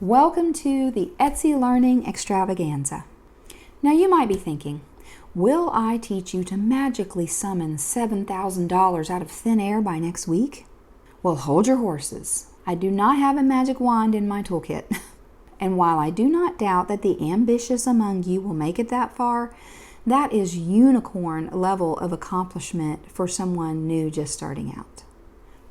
Welcome to the Etsy Learning Extravaganza. Now you might be thinking, will I teach you to magically summon $7,000 out of thin air by next week? Well, hold your horses. I do not have a magic wand in my toolkit. And while I do not doubt that the ambitious among you will make it that far, that is unicorn level of accomplishment for someone new just starting out.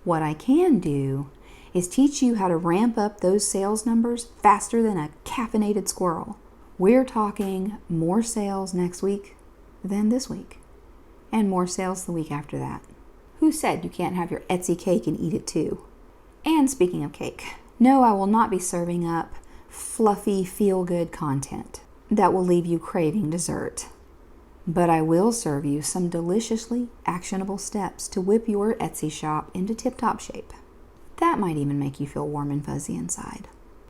What I can do is teach you how to ramp up those sales numbers faster than a caffeinated squirrel. We're talking more sales next week than this week, and more sales the week after that. Who said you can't have your Etsy cake and eat it too? And speaking of cake, no, I will not be serving up fluffy, feel-good content that will leave you craving dessert. But I will serve you some deliciously actionable steps to whip your Etsy shop into tip-top shape. That might even make you feel warm and fuzzy inside.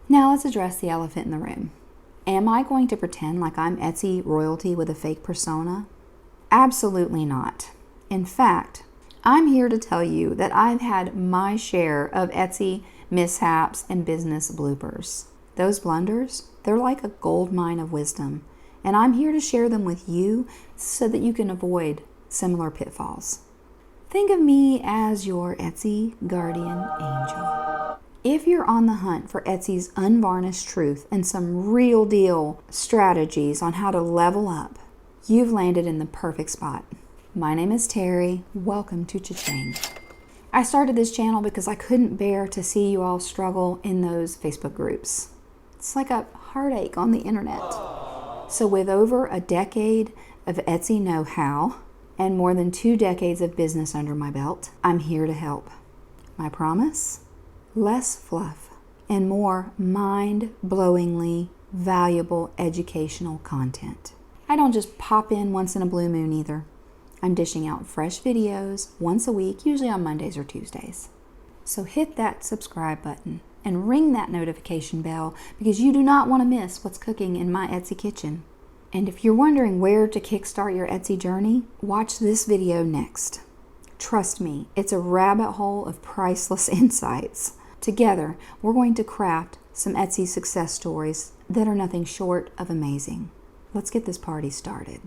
Now let's address the elephant in the room. Am I going to pretend like I'm Etsy royalty with a fake persona? Absolutely not. In fact, I'm here to tell you that I've had my share of Etsy mishaps and business bloopers. Those blunders, they're like a gold mine of wisdom, and I'm here to share them with you so that you can avoid similar pitfalls. Think of me as your Etsy guardian angel. If you're on the hunt for Etsy's unvarnished truth and some real deal strategies on how to level up, you've landed in the perfect spot. My name is Terry. Welcome to Cha-Ching. I started this channel because I couldn't bear to see you all struggle in those Facebook groups. It's like a heartache on the internet. So with over a decade of Etsy know-how, and more than 2 decades of business under my belt, I'm here to help. My promise? Less fluff and more mind-blowingly valuable educational content. I don't just pop in once in a blue moon either. I'm dishing out fresh videos once a week, usually on Mondays or Tuesdays. So hit that subscribe button and ring that notification bell because you do not want to miss what's cooking in my Etsy kitchen. And if you're wondering where to kickstart your Etsy journey, watch this video next. Trust me, it's a rabbit hole of priceless insights. Together, we're going to craft some Etsy success stories that are nothing short of amazing. Let's get this party started.